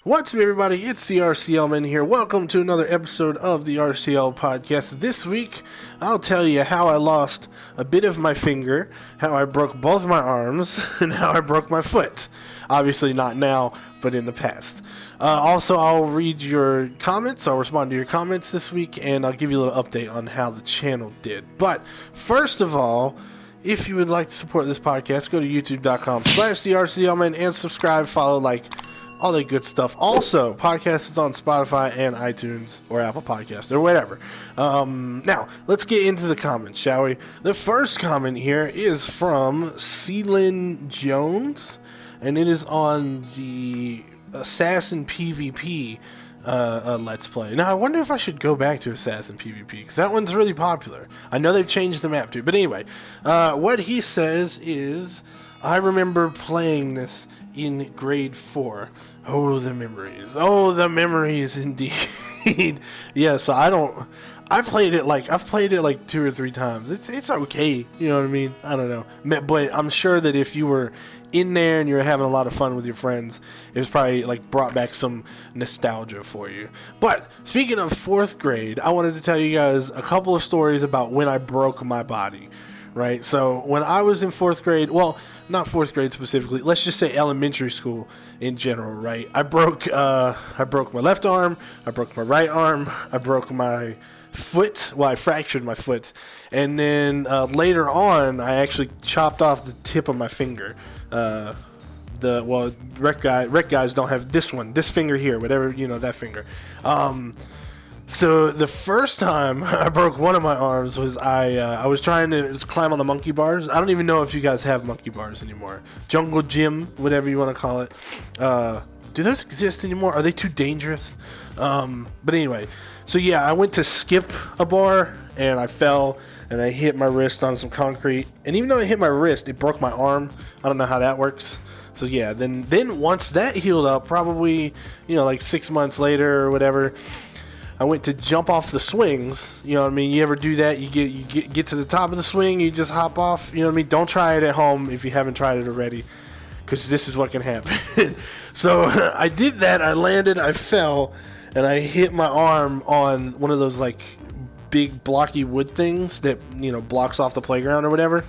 What's up, everybody? It's the RCLman here. Welcome to another episode of the RCL Podcast. This week, I'll tell you how I lost a bit of my finger, how I broke both my arms, and how I broke my foot. Obviously not now, but in the past. Also, I'll read your comments. I'll respond to your comments this week, and I'll give you a little update on how the channel did. But first of all, if you would like to support this podcast, go to youtube.com/theRCLman and subscribe, follow, like, all that good stuff. Also, podcast is on Spotify and iTunes or Apple Podcasts or whatever. Now, let's get into the comments, shall we? The first comment here is from Ceylin Jones, and it is on the Assassin PvP Let's Play. Now, I wonder if I should go back to Assassin PvP, because that one's really popular. I know they've changed the map too, but anyway, what he says is, I remember playing this in grade 4. Oh, the memories. Oh, the memories indeed. Yeah, so I've played it like 2 or 3 times. It's okay, you know what I mean? I don't know. But I'm sure that if you were in there and you were having a lot of fun with your friends, it was probably like brought back some nostalgia for you. But speaking of 4th grade, I wanted to tell you guys a couple of stories about when I broke my body. Right, so when I was in 4th grade, well, not 4th grade specifically, let's just say elementary school in general, right? I broke my left arm, I broke my right arm, I broke my foot, well, I fractured my foot, and then later on, I actually chopped off the tip of my finger. Rec guys don't have this finger here, whatever, that finger. So the first time I broke one of my arms was I was trying to climb on the monkey bars. I don't even know if you guys have monkey bars anymore. Jungle gym, whatever you want to call it. Do those exist anymore? Are they too dangerous? But anyway, so yeah, I went to skip a bar and I fell and I hit my wrist on some concrete. And even though it hit my wrist, it broke my arm. I don't know how that works. So yeah, then once that healed up, probably, like 6 months later or whatever, I went to jump off the swings. You know what I mean? You ever do that? You get to the top of the swing, you just hop off. You know what I mean? Don't try it at home if you haven't tried it already, because this is what can happen. So I did that. I landed. I fell, and I hit my arm on one of those like big blocky wood things that blocks off the playground or whatever.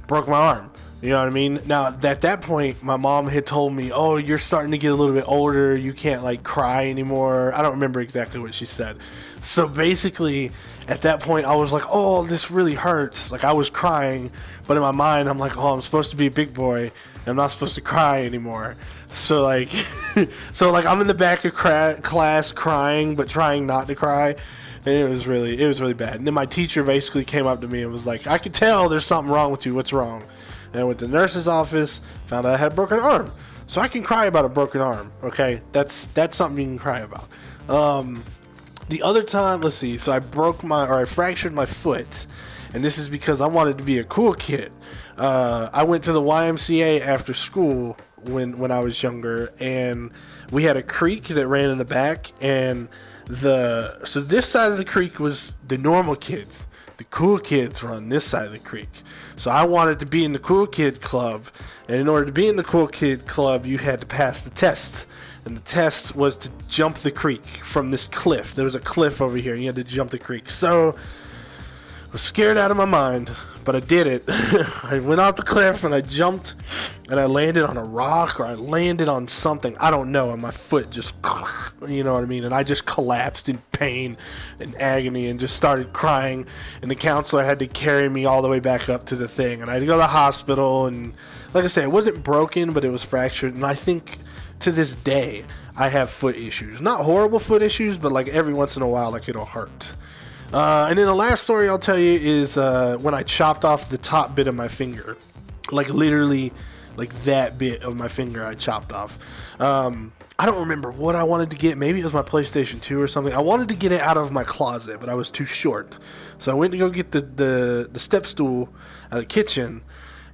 Broke my arm. You know what I mean? Now, at that point, my mom had told me, oh, you're starting to get a little bit older. You can't, cry anymore. I don't remember exactly what she said. So, basically, at that point, I was like, oh, this really hurts. I was crying. But in my mind, I'm like, oh, I'm supposed to be a big boy. And I'm not supposed to cry anymore. So, I'm in the back of class crying, but trying not to cry. And it was really bad. And then my teacher basically came up to me and was like, I could tell there's something wrong with you. What's wrong? And I went to the nurse's office, found out I had a broken arm. So I can cry about a broken arm, okay? That's something you can cry about. The other time, let's see, so I fractured my foot, and this is because I wanted to be a cool kid. I went to the YMCA after school when I was younger, and we had a creek that ran in the back, and so this side of the creek was the normal kids. The cool kids were on this side of the creek. So I wanted to be in the cool kid club. And in order to be in the cool kid club, you had to pass the test. And the test was to jump the creek from this cliff. There was a cliff over here, and you had to jump the creek. So I was scared out of my mind, but I did it. I went off the cliff, and I jumped, and I landed on a rock, or I landed on something. I don't know, and my foot just, you know what I mean? And I just collapsed in pain and agony and just started crying. And the counselor had to carry me all the way back up to the thing. And I had to go to the hospital. And like I said, it wasn't broken, but it was fractured. And I think to this day, I have foot issues. Not horrible foot issues, but every once in a while, it'll hurt. And then the last story I'll tell you is when I chopped off the top bit of my finger. Literally, that bit of my finger I chopped off. I don't remember what I wanted to get. Maybe it was my PlayStation 2 or something. I wanted to get it out of my closet, but I was too short. So I went to go get the step stool out of the kitchen,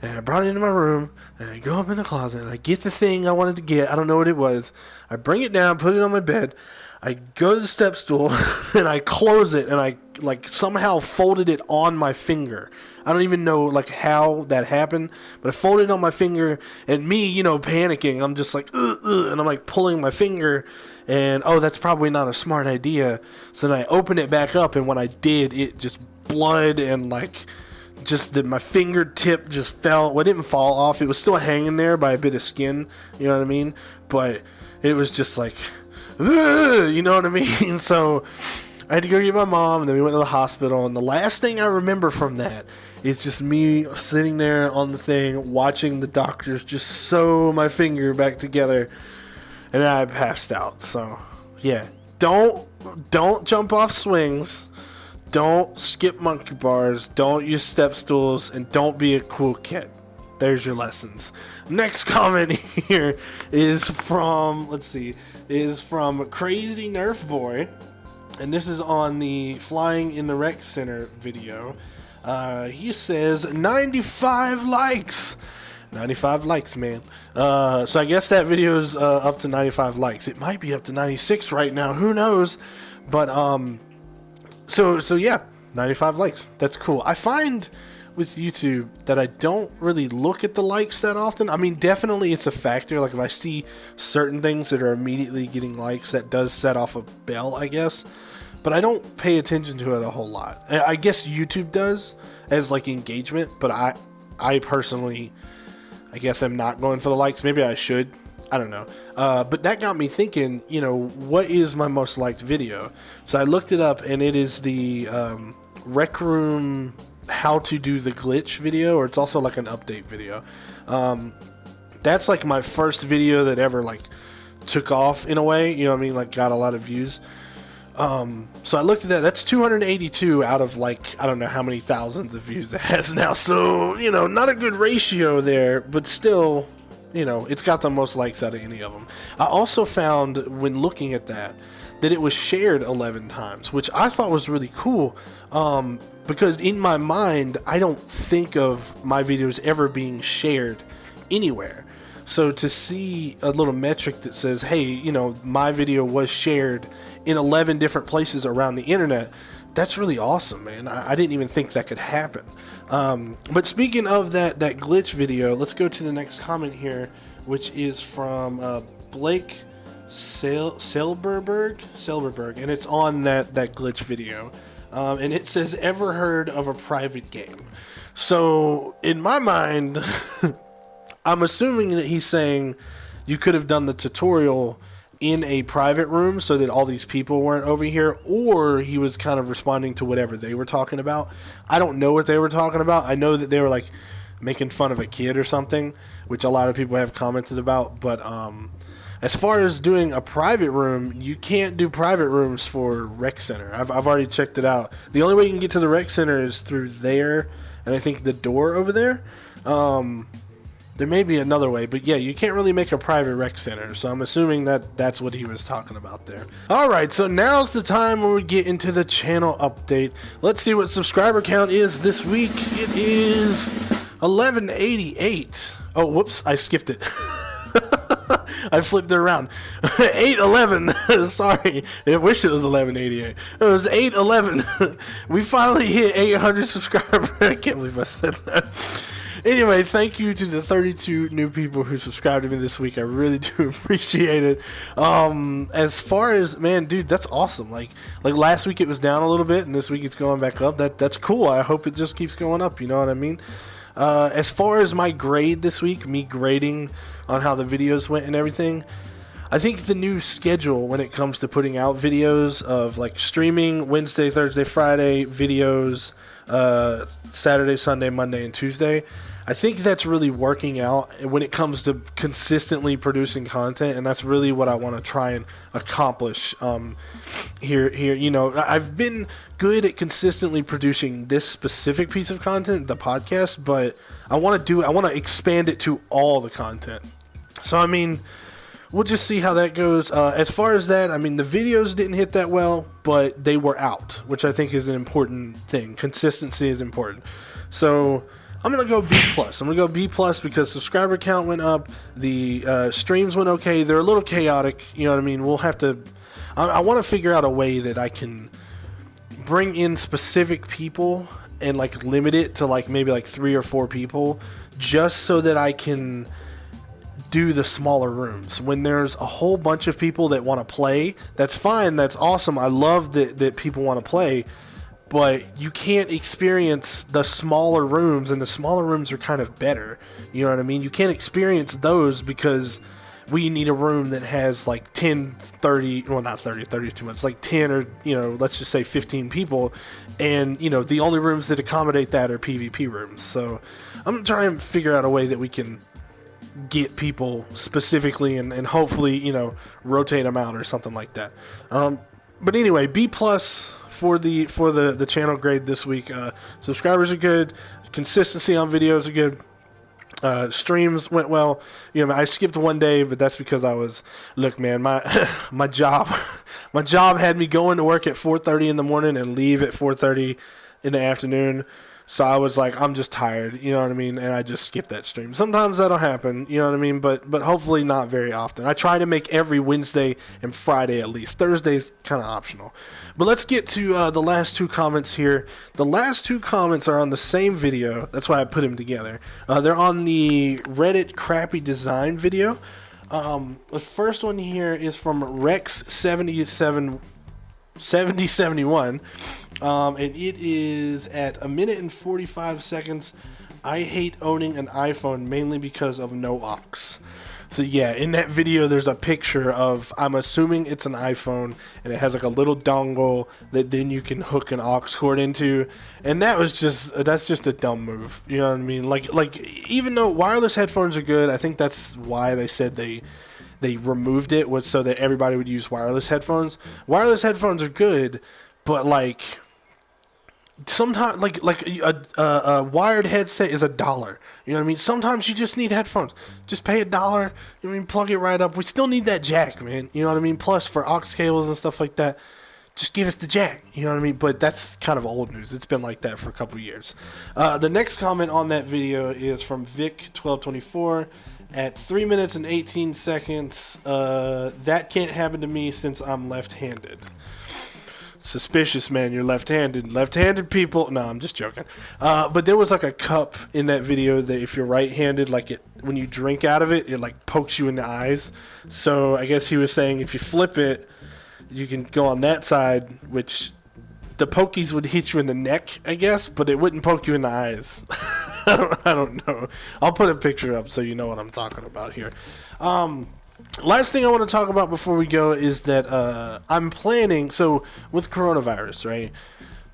and I brought it into my room, and I go up in the closet, and I get the thing I wanted to get. I don't know what it was. I bring it down, put it on my bed. I go to the step stool and I close it, and I like somehow folded it on my finger. I don't even know like how that happened, but I folded it on my finger, and me, panicking, I'm just like, and I'm like pulling my finger, and that's probably not a smart idea. So then I opened it back up, and when I did, it just blood and like just my fingertip just fell. Well, it didn't fall off. It was still hanging there by a bit of skin. You know what I mean? But it was just like, you know what I mean? So I had to go get my mom, and then we went to the hospital. And the last thing I remember from that is just me sitting there on the thing, watching the doctors just sew my finger back together, and I passed out. So yeah, don't jump off swings. Don't skip monkey bars, don't use step stools, and don't be a cool kid. There's your lessons. Next comment here is from, Crazy Nerf Boy, and this is on the Flying in the Rec Center video. He says 95 likes. 95 likes, man. So I guess that video is up to 95 likes. It might be up to 96 right now. Who knows? But So yeah, 95 likes. That's cool. I find with YouTube that I don't really look at the likes that often. I mean, definitely it's a factor. Like if I see certain things that are immediately getting likes, that does set off a bell, I guess. But I don't pay attention to it a whole lot. I guess YouTube does as like engagement, but I personally, I guess I'm not going for the likes. Maybe I should. I don't know. But that got me thinking, what is my most liked video? So I looked it up, and it is the Rec Room how to do the glitch video, or it's also like an update video. That's like my first video that ever like took off in a way, like got a lot of views. So I looked at that. That's 282 out of like, I don't know how many thousands of views it has now. So, not a good ratio there, but still, it's got the most likes out of any of them. I also found when looking at that it was shared 11 times, which I thought was really cool. Because in my mind, I don't think of my videos ever being shared anywhere. So to see a little metric that says, hey, my video was shared in 11 different places around the internet, that's really awesome, man. I didn't even think that could happen. But speaking of that glitch video, let's go to the next comment here, which is from Blake Selberberg, and it's on that glitch video. And it says, ever heard of a private game? So in my mind, I'm assuming that he's saying you could have done the tutorial in a private room so that all these people weren't over here, or he was kind of responding to whatever they were talking about. I don't know what they were talking about. I know that they were like making fun of a kid or something, which a lot of people have commented about. But as far as doing a private room, you can't do private rooms for Rec Center. I've already checked it out. The only way you can get to the Rec Center is through there, and I think the door over there. There may be another way, but yeah, you can't really make a private Rec Center, so I'm assuming that that's what he was talking about there. Alright, so now's the time when we get into the channel update. Let's see what subscriber count is this week. It is 1188. Oh, whoops, I skipped it. I flipped it around. 811. Sorry. I wish it was 1188. It was 811. We finally hit 800 subscribers. I can't believe I said that. Anyway, thank you to the 32 new people who subscribed to me this week. I really do appreciate it. As far as, man, dude, that's awesome. Like last week it was down a little bit, and this week it's going back up. That's cool. I hope it just keeps going up. You know what I mean? As far as my grade this week, me grading on how the videos went and everything, I think the new schedule when it comes to putting out videos of like streaming Wednesday, Thursday, Friday, videos Saturday, Sunday, Monday, and Tuesday, I think that's really working out when it comes to consistently producing content, and that's really what I want to try and accomplish here. I've been good at consistently producing this specific piece of content, the podcast, but I want to expand it to all the content. So I mean, we'll just see how that goes. As far as that, I mean, the videos didn't hit that well, but they were out, which I think is an important thing. Consistency is important. So I'm going to go B+. I'm going to go B+ because subscriber count went up. The streams went okay. They're a little chaotic. You know what I mean? I want to figure out a way that I can bring in specific people and like limit it to like maybe like 3 or 4 people, just so that I can do the smaller rooms. When there's a whole bunch of people that want to play, that's fine, that's awesome. I love that people want to play, but you can't experience the smaller rooms, and the smaller rooms are kind of better. You know what I mean? You can't experience those because we need a room that has like 10, 30, well, not 30, 30 is too much, like 10 or, let's just say 15 people. And, the only rooms that accommodate that are PvP rooms. So I'm trying to figure out a way that we can get people specifically and hopefully, rotate them out or something like that. But anyway, B+ for the channel grade this week. Subscribers are good. Consistency on videos are good. Streams went well. I skipped one day, but that's because look, man, my job had me going to work at 4:30 in the morning and leave at 4:30 in the afternoon. So I was like, I'm just tired, you know what I mean? And I just skipped that stream. Sometimes that'll happen, you know what I mean? But hopefully not very often. I try to make every Wednesday and Friday at least. Thursday's kind of optional. But let's get to the last 2 comments here. The last 2 comments are on the same video. That's why I put them together. They're on the Reddit crappy design video. The first one here is from Rex7071. And it is at 1 minute and 45 seconds. I hate owning an iPhone mainly because of no aux. So yeah, in that video there's a picture of, I'm assuming it's an iPhone, and it has like a little dongle that then you can hook an aux cord into, and that's just a dumb move. You know what I mean? Like even though wireless headphones are good, I think that's why they said they removed it, was so that everybody would use wireless headphones. Wireless headphones are good, but like sometimes like a wired headset is $1. You know what I mean? Sometimes you just need headphones. Just pay $1. You know what I mean? Plug it right up. We still need that jack, man. You know what I mean? Plus for aux cables and stuff like that, just give us the jack. You know what I mean? But that's kind of old news. It's been like that for a couple years. The next comment on that video is from Vic1224 at 3 minutes and 18 seconds. That can't happen to me since I'm left-handed. Suspicious, man. You're left-handed. Left-handed people. No, I'm just joking. But there was like a cup in that video that if you're right-handed, like when you drink out of it, it like pokes you in the eyes. So I guess he was saying if you flip it, you can go on that side, which the pokies would hit you in the neck, I guess, but it wouldn't poke you in the eyes. I don't know. I'll put a picture up so you know what I'm talking about here. Last thing I want to talk about before we go is that I'm planning, so with coronavirus, right,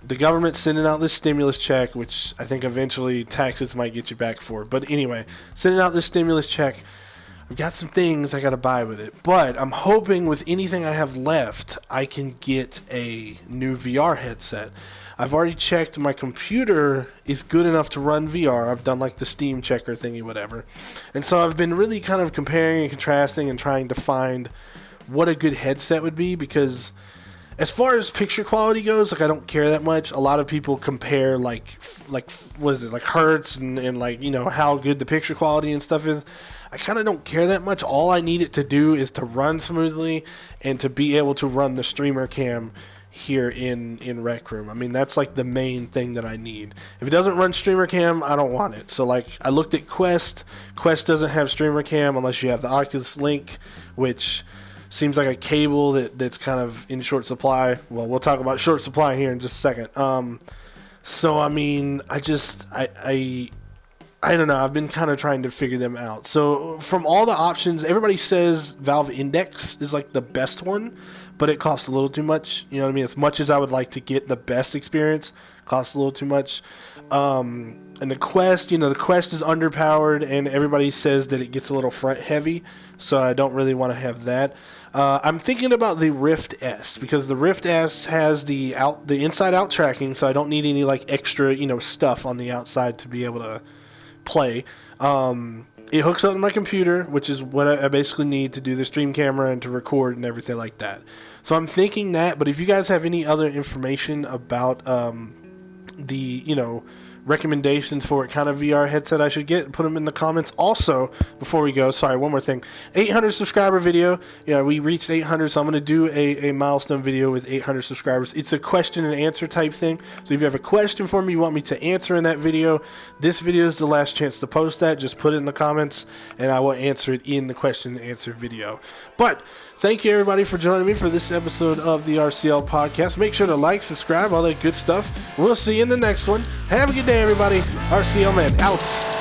the government's sending out this stimulus check, which I think eventually taxes might get you back for. But anyway, sending out this stimulus check, I've got some things I got to buy with it. But I'm hoping with anything I have left, I can get a new VR headset. I've already checked my computer is good enough to run VR. I've done like the Steam checker thingy, whatever. And so I've been really kind of comparing and contrasting and trying to find what a good headset would be, because as far as picture quality goes, like I don't care that much. A lot of people compare like what is it, like hertz and like, you know, how good the picture quality and stuff is. I kind of don't care that much. All I need it to do is to run smoothly and to be able to run the streamer cam here in Rec Room. I mean, that's like the main thing that I need. If it doesn't run streamer cam, I don't want it. So like I looked at Quest. Quest doesn't have streamer cam unless you have the Oculus Link, which seems like a cable that's kind of in short supply. Well, we'll talk about short supply here in just a second. So I mean, I don't know. I've been kind of trying to figure them out. So from all the options, everybody says Valve Index is like the best one, but it costs a little too much. You know what I mean? As much as I would like to get the best experience, it costs a little too much. And the Quest, you know, the Quest is underpowered, and everybody says that it gets a little front heavy, so I don't really want to have that. I'm thinking about the Rift S, because the Rift S has the inside out tracking, so I don't need any like extra, you know, stuff on the outside to be able to play. It hooks up to my computer, which is what I basically need to do the stream camera and to record and everything like that. So I'm thinking that, but if you guys have any other information about the, you know, recommendations for what kind of VR headset I should get, put them in the comments. Also, before we go, sorry, one more thing. 800 subscriber video. Yeah, we reached 800, so I'm going to do a milestone video with 800 subscribers. It's a question and answer type thing. So if you have a question for me you want me to answer in that video, this video is the last chance to post that. Just put it in the comments, and I will answer it in the question and answer video. But thank you, everybody, for joining me for this episode of the RCL Podcast. Make sure to like, subscribe, all that good stuff. We'll see you in the next one. Have a good day, everybody. RCL Man out.